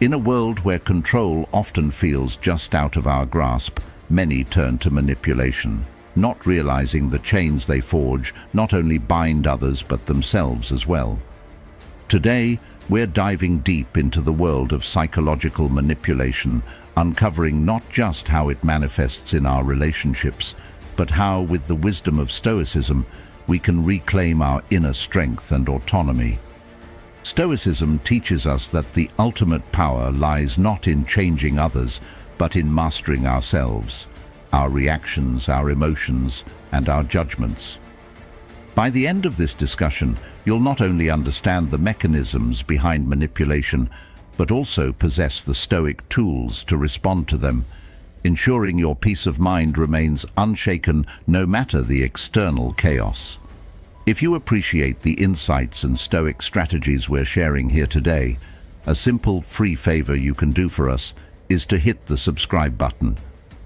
In a world where control often feels just out of our grasp, many turn to manipulation, not realizing the chains they forge not only bind others but themselves as well. Today, we're diving deep into the world of psychological manipulation, uncovering not just how it manifests in our relationships, but how, with the wisdom of Stoicism, we can reclaim our inner strength and autonomy. Stoicism teaches us that the ultimate power lies not in changing others, but in mastering ourselves, our reactions, our emotions, and our judgments. By the end of this discussion, you'll not only understand the mechanisms behind manipulation, but also possess the Stoic tools to respond to them, ensuring your peace of mind remains unshaken no matter the external chaos. If you appreciate the insights and Stoic strategies we're sharing here today, a simple free favor you can do for us is to hit the subscribe button,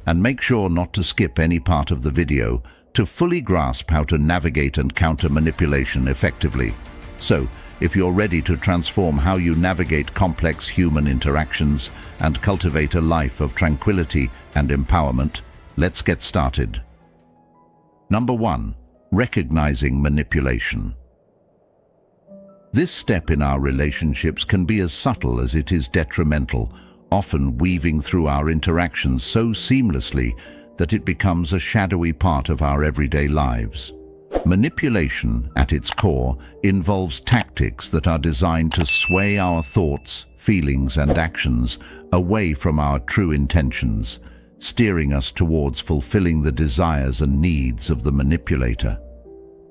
and make sure not to skip any part of the video to fully grasp how to navigate and counter manipulation effectively. So, if you're ready to transform how you navigate complex human interactions and cultivate a life of tranquility and empowerment, let's get started. Number 1. Recognizing manipulation. This step in our relationships can be as subtle as it is detrimental, often weaving through our interactions so seamlessly that it becomes a shadowy part of our everyday lives. Manipulation, at its core, involves tactics that are designed to sway our thoughts, feelings, and actions away from our true intentions, steering us towards fulfilling the desires and needs of the manipulator.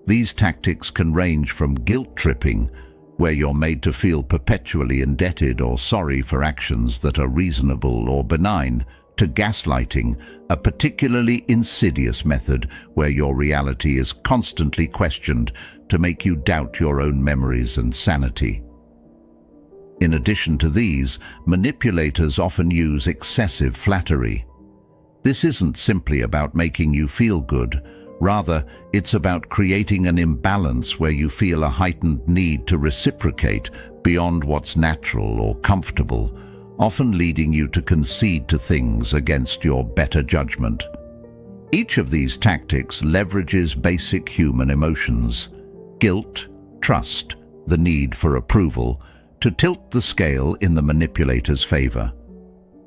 These tactics can range from guilt-tripping, where you're made to feel perpetually indebted or sorry for actions that are reasonable or benign, to gaslighting, a particularly insidious method where your reality is constantly questioned to make you doubt your own memories and sanity. In addition to these, manipulators often use excessive flattery. This isn't simply about making you feel good. Rather, it's about creating an imbalance where you feel a heightened need to reciprocate beyond what's natural or comfortable, often leading you to concede to things against your better judgment. Each of these tactics leverages basic human emotions, guilt, trust, the need for approval, to tilt the scale in the manipulator's favor.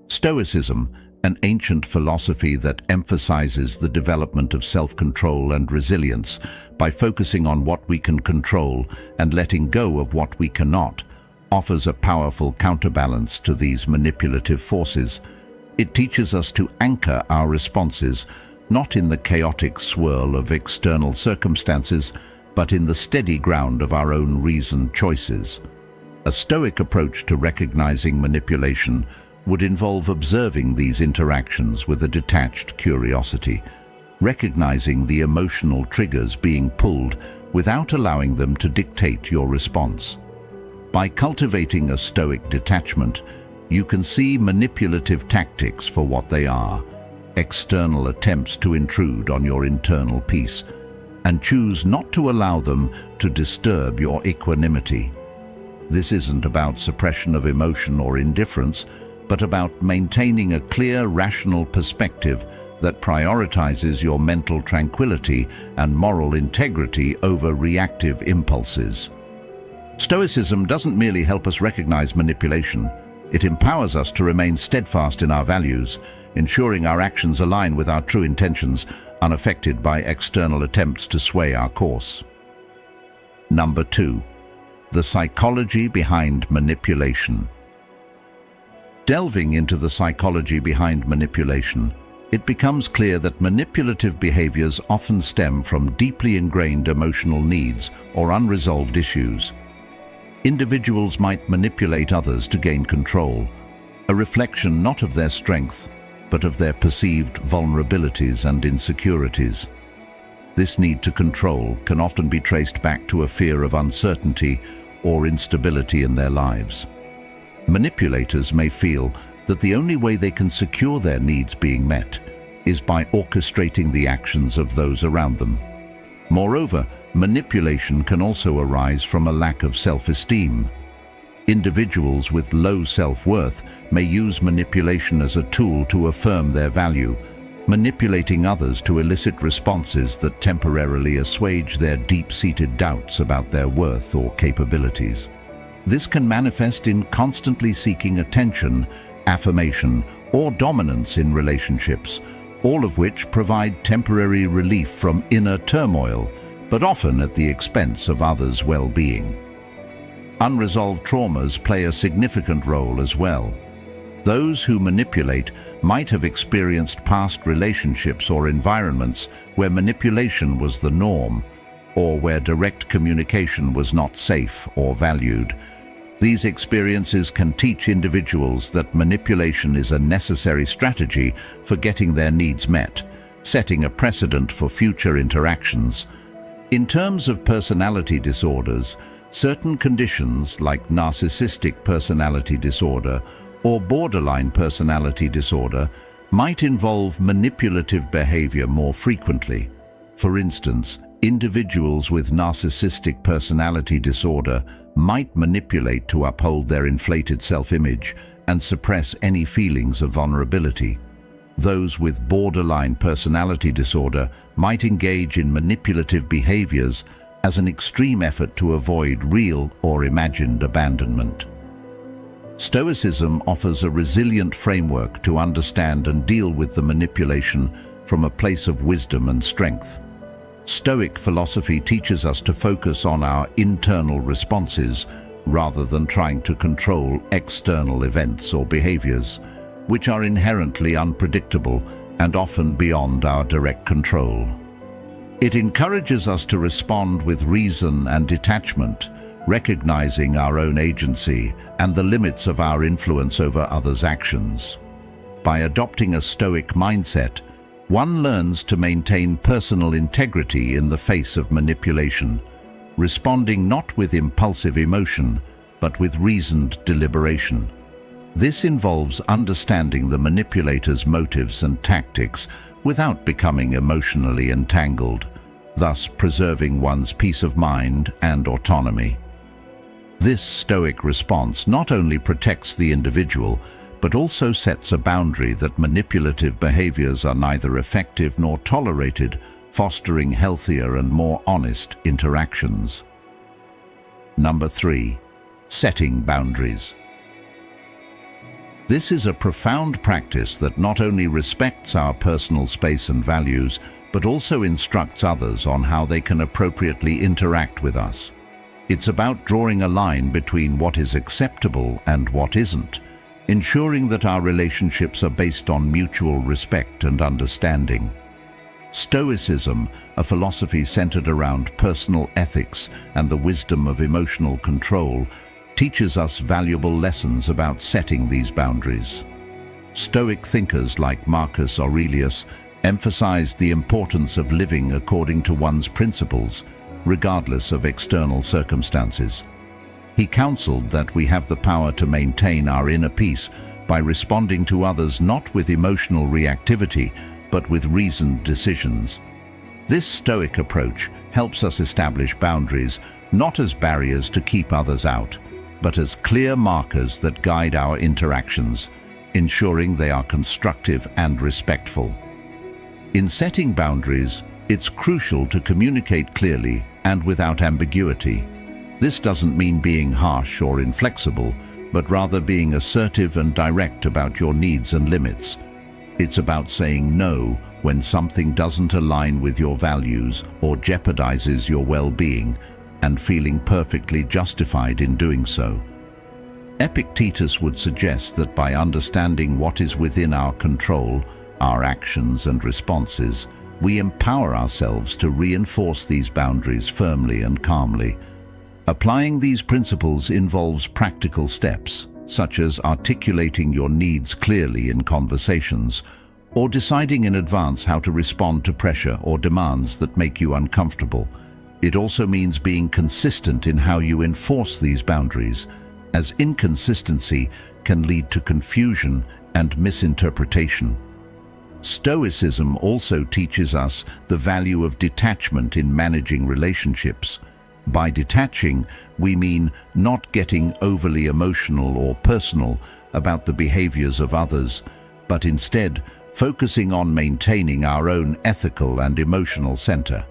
Stoicism, an ancient philosophy that emphasizes the development of self-control and resilience by focusing on what we can control and letting go of what we cannot, offers a powerful counterbalance to these manipulative forces. It teaches us to anchor our responses not in the chaotic swirl of external circumstances, but in the steady ground of our own reasoned choices. A Stoic approach to recognizing manipulation would involve observing these interactions with a detached curiosity, recognizing the emotional triggers being pulled without allowing them to dictate your response. By cultivating a Stoic detachment, you can see manipulative tactics for what they are, external attempts to intrude on your internal peace, and choose not to allow them to disturb your equanimity. This isn't about suppression of emotion or indifference, but about maintaining a clear, rational perspective that prioritizes your mental tranquility and moral integrity over reactive impulses. Stoicism doesn't merely help us recognize manipulation, it empowers us to remain steadfast in our values, ensuring our actions align with our true intentions, unaffected by external attempts to sway our course. Number 2. The psychology behind manipulation. Delving into the psychology behind manipulation, it becomes clear that manipulative behaviors often stem from deeply ingrained emotional needs or unresolved issues. Individuals might manipulate others to gain control, a reflection not of their strength, but of their perceived vulnerabilities and insecurities. This need to control can often be traced back to a fear of uncertainty or instability in their lives. Manipulators may feel that the only way they can secure their needs being met is by orchestrating the actions of those around them. Moreover, manipulation can also arise from a lack of self-esteem. Individuals with low self-worth may use manipulation as a tool to affirm their value, manipulating others to elicit responses that temporarily assuage their deep-seated doubts about their worth or capabilities. This can manifest in constantly seeking attention, affirmation, or dominance in relationships, all of which provide temporary relief from inner turmoil, but often at the expense of others' well-being. Unresolved traumas play a significant role as well. Those who manipulate might have experienced past relationships or environments where manipulation was the norm, or where direct communication was not safe or valued. These experiences can teach individuals that manipulation is a necessary strategy for getting their needs met, setting a precedent for future interactions. In terms of personality disorders, certain conditions like narcissistic personality disorder or borderline personality disorder might involve manipulative behavior more frequently. For instance, individuals with narcissistic personality disorder might manipulate to uphold their inflated self-image and suppress any feelings of vulnerability. Those with borderline personality disorder might engage in manipulative behaviors as an extreme effort to avoid real or imagined abandonment. Stoicism offers a resilient framework to understand and deal with the manipulation from a place of wisdom and strength. Stoic philosophy teaches us to focus on our internal responses rather than trying to control external events or behaviors, which are inherently unpredictable and often beyond our direct control. It encourages us to respond with reason and detachment, recognizing our own agency and the limits of our influence over others' actions. By adopting a Stoic mindset, one learns to maintain personal integrity in the face of manipulation, responding not with impulsive emotion, but with reasoned deliberation. This involves understanding the manipulator's motives and tactics without becoming emotionally entangled, thus preserving one's peace of mind and autonomy. This Stoic response not only protects the individual, but also sets a boundary that manipulative behaviors are neither effective nor tolerated, fostering healthier and more honest interactions. Number 3. Setting boundaries. This is a profound practice that not only respects our personal space and values, but also instructs others on how they can appropriately interact with us. It's about drawing a line between what is acceptable and what isn't, ensuring that our relationships are based on mutual respect and understanding. Stoicism, a philosophy centered around personal ethics and the wisdom of emotional control, teaches us valuable lessons about setting these boundaries. Stoic thinkers like Marcus Aurelius emphasized the importance of living according to one's principles, regardless of external circumstances. He counseled that we have the power to maintain our inner peace by responding to others not with emotional reactivity, but with reasoned decisions. This Stoic approach helps us establish boundaries not as barriers to keep others out, but as clear markers that guide our interactions, ensuring they are constructive and respectful. In setting boundaries, it's crucial to communicate clearly and without ambiguity. This doesn't mean being harsh or inflexible, but rather being assertive and direct about your needs and limits. It's about saying no when something doesn't align with your values or jeopardizes your well-being, and feeling perfectly justified in doing so. Epictetus would suggest that by understanding what is within our control, our actions and responses, we empower ourselves to reinforce these boundaries firmly and calmly. Applying these principles involves practical steps, such as articulating your needs clearly in conversations, or deciding in advance how to respond to pressure or demands that make you uncomfortable. It also means being consistent in how you enforce these boundaries, as inconsistency can lead to confusion and misinterpretation. Stoicism also teaches us the value of detachment in managing relationships. By detaching, we mean not getting overly emotional or personal about the behaviors of others, but instead focusing on maintaining our own ethical and emotional center.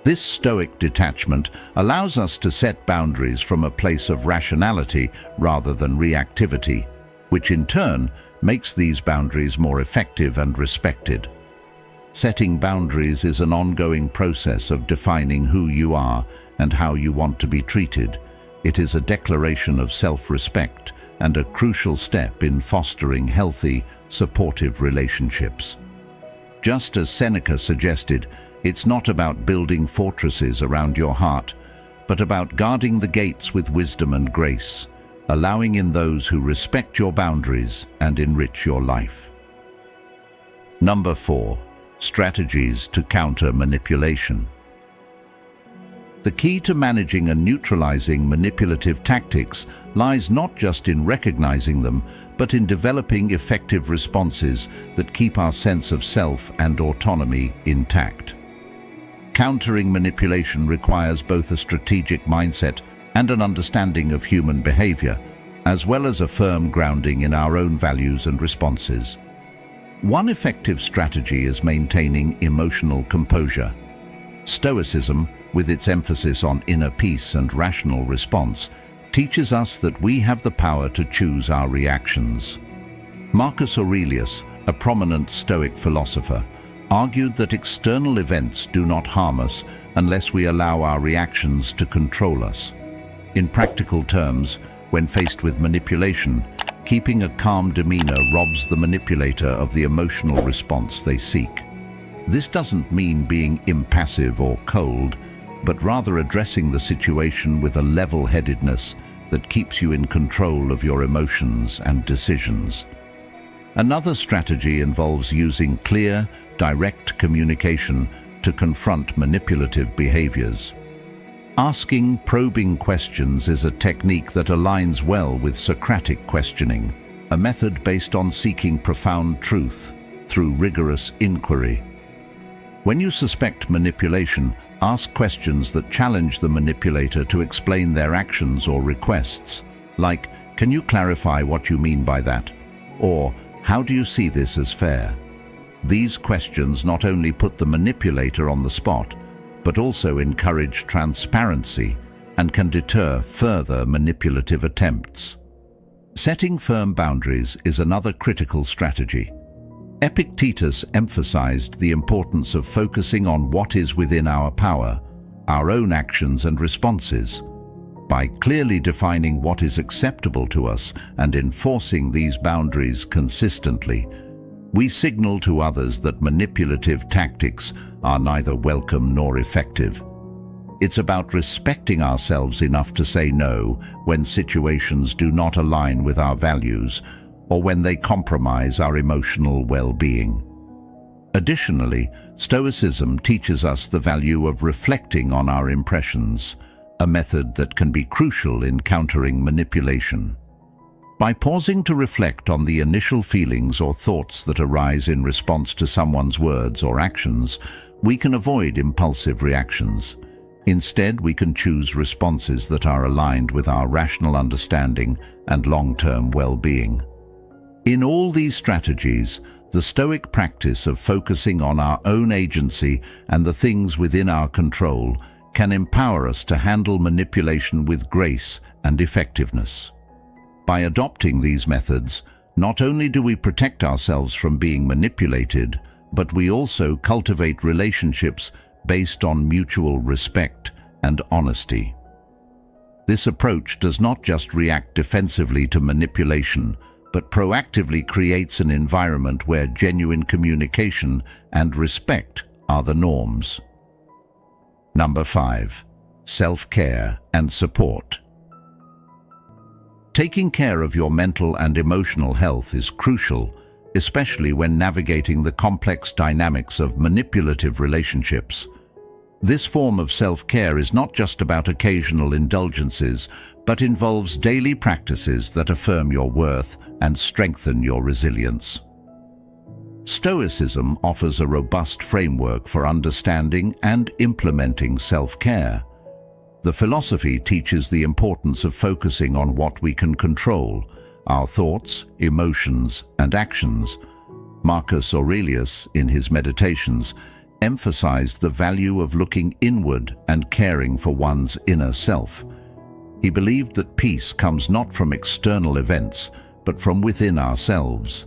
This Stoic detachment allows us to set boundaries from a place of rationality rather than reactivity, which in turn makes these boundaries more effective and respected. Setting boundaries is an ongoing process of defining who you are and how you want to be treated. It is a declaration of self-respect and a crucial step in fostering healthy, supportive relationships. Just as Seneca suggested, it's not about building fortresses around your heart, but about guarding the gates with wisdom and grace, allowing in those who respect your boundaries and enrich your life. Number 4. Strategies to counter manipulation. The key to managing and neutralizing manipulative tactics lies not just in recognizing them, but in developing effective responses that keep our sense of self and autonomy intact. Countering manipulation requires both a strategic mindset and an understanding of human behavior, as well as a firm grounding in our own values and responses. One effective strategy is maintaining emotional composure. Stoicism, with its emphasis on inner peace and rational response, teaches us that we have the power to choose our reactions. Marcus Aurelius, a prominent Stoic philosopher, argued that external events do not harm us unless we allow our reactions to control us. In practical terms, when faced with manipulation, keeping a calm demeanor robs the manipulator of the emotional response they seek. This doesn't mean being impassive or cold, but rather addressing the situation with a level-headedness that keeps you in control of your emotions and decisions. Another strategy involves using clear, direct communication to confront manipulative behaviors. Asking probing questions is a technique that aligns well with Socratic questioning, a method based on seeking profound truth through rigorous inquiry. When you suspect manipulation, ask questions that challenge the manipulator to explain their actions or requests, like, "Can you clarify what you mean by that?" Or, "How do you see this as fair?" These questions not only put the manipulator on the spot, but also encourage transparency and can deter further manipulative attempts. Setting firm boundaries is another critical strategy. Epictetus emphasized the importance of focusing on what is within our power, our own actions and responses. By clearly defining what is acceptable to us and enforcing these boundaries consistently, we signal to others that manipulative tactics are neither welcome nor effective. It's about respecting ourselves enough to say no when situations do not align with our values or when they compromise our emotional well-being. Additionally, Stoicism teaches us the value of reflecting on our impressions, a method that can be crucial in countering manipulation. By pausing to reflect on the initial feelings or thoughts that arise in response to someone's words or actions, we can avoid impulsive reactions. Instead, we can choose responses that are aligned with our rational understanding and long-term well-being. In all these strategies, the Stoic practice of focusing on our own agency and the things within our control can empower us to handle manipulation with grace and effectiveness. By adopting these methods, not only do we protect ourselves from being manipulated, but we also cultivate relationships based on mutual respect and honesty. This approach does not just react defensively to manipulation, but proactively creates an environment where genuine communication and respect are the norms. Number 5. Self-care and support. Taking care of your mental and emotional health is crucial, especially when navigating the complex dynamics of manipulative relationships. This form of self-care is not just about occasional indulgences, but involves daily practices that affirm your worth and strengthen your resilience. Stoicism offers a robust framework for understanding and implementing self-care. The philosophy teaches the importance of focusing on what we can control, our thoughts, emotions, and actions. Marcus Aurelius, in his Meditations, emphasized the value of looking inward and caring for one's inner self. He believed that peace comes not from external events, but from within ourselves.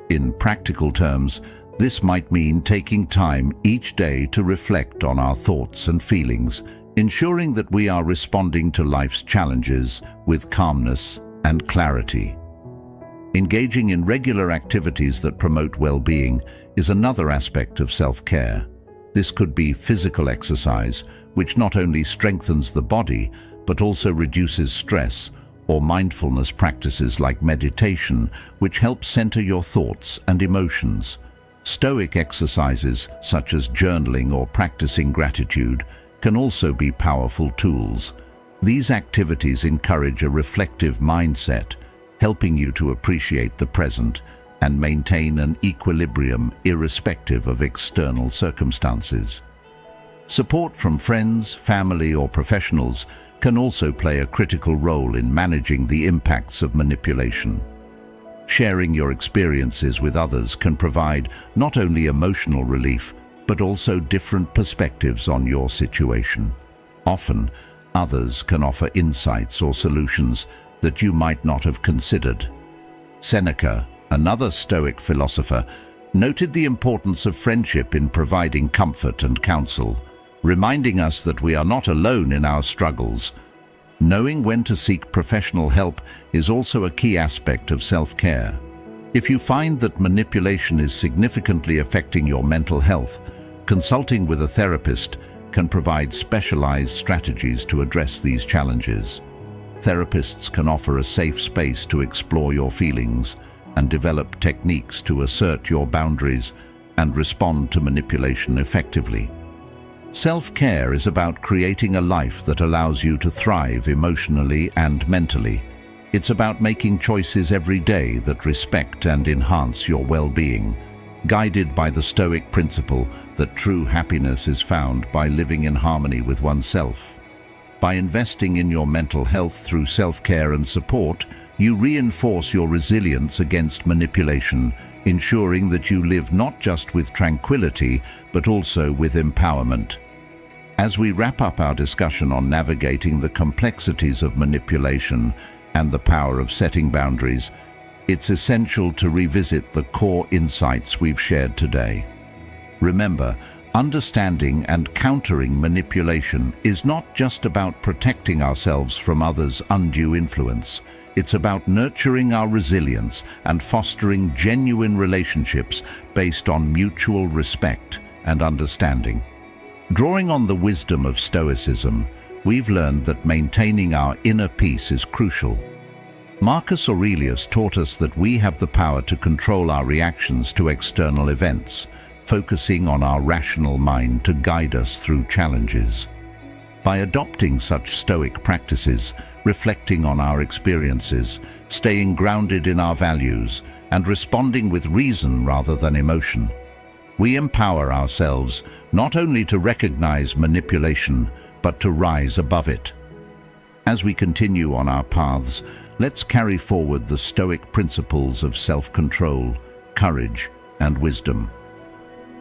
In practical terms, this might mean taking time each day to reflect on our thoughts and feelings, ensuring that we are responding to life's challenges with calmness and clarity. Engaging in regular activities that promote well-being is another aspect of self-care. This could be physical exercise, which not only strengthens the body, but also reduces stress, or mindfulness practices like meditation, which help center your thoughts and emotions. Stoic exercises, such as journaling or practicing gratitude, can also be powerful tools. These activities encourage a reflective mindset, helping you to appreciate the present and maintain an equilibrium irrespective of external circumstances. Support from friends, family, or professionals can also play a critical role in managing the impacts of manipulation. Sharing your experiences with others can provide not only emotional relief, but also different perspectives on your situation. Often, others can offer insights or solutions that you might not have considered. Seneca, another Stoic philosopher, noted the importance of friendship in providing comfort and counsel, reminding us that we are not alone in our struggles. Knowing when to seek professional help is also a key aspect of self-care. If you find that manipulation is significantly affecting your mental health, consulting with a therapist can provide specialized strategies to address these challenges. Therapists can offer a safe space to explore your feelings and develop techniques to assert your boundaries and respond to manipulation effectively. Self-care is about creating a life that allows you to thrive emotionally and mentally. It's about making choices every day that respect and enhance your well-being, guided by the Stoic principle that true happiness is found by living in harmony with oneself. By investing in your mental health through self-care and support, you reinforce your resilience against manipulation, ensuring that you live not just with tranquility, but also with empowerment. As we wrap up our discussion on navigating the complexities of manipulation and the power of setting boundaries, it's essential to revisit the core insights we've shared today. Remember, understanding and countering manipulation is not just about protecting ourselves from others' undue influence. It's about nurturing our resilience and fostering genuine relationships based on mutual respect and understanding. Drawing on the wisdom of Stoicism, we've learned that maintaining our inner peace is crucial. Marcus Aurelius taught us that we have the power to control our reactions to external events, focusing on our rational mind to guide us through challenges. By adopting such Stoic practices, reflecting on our experiences, staying grounded in our values, and responding with reason rather than emotion, we empower ourselves not only to recognize manipulation, but to rise above it. As we continue on our paths, let's carry forward the Stoic principles of self-control, courage, and wisdom.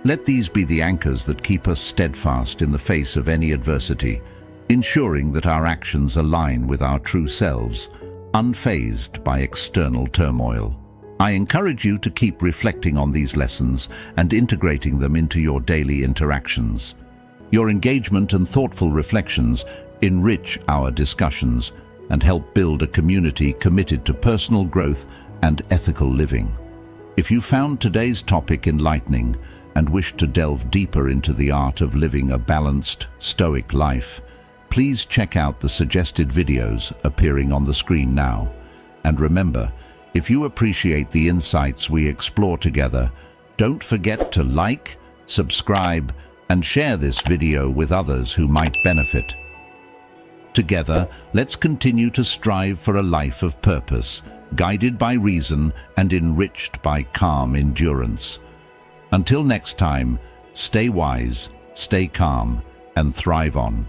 Let these be the anchors that keep us steadfast in the face of any adversity, ensuring that our actions align with our true selves, unfazed by external turmoil. I encourage you to keep reflecting on these lessons and integrating them into your daily interactions. Your engagement and thoughtful reflections enrich our discussions and help build a community committed to personal growth and ethical living. If you found today's topic enlightening and wish to delve deeper into the art of living a balanced, Stoic life, please check out the suggested videos appearing on the screen now. And remember, if you appreciate the insights we explore together, don't forget to like, subscribe, and share this video with others who might benefit. Together, let's continue to strive for a life of purpose, guided by reason and enriched by calm endurance. Until next time, stay wise, stay calm, and thrive on.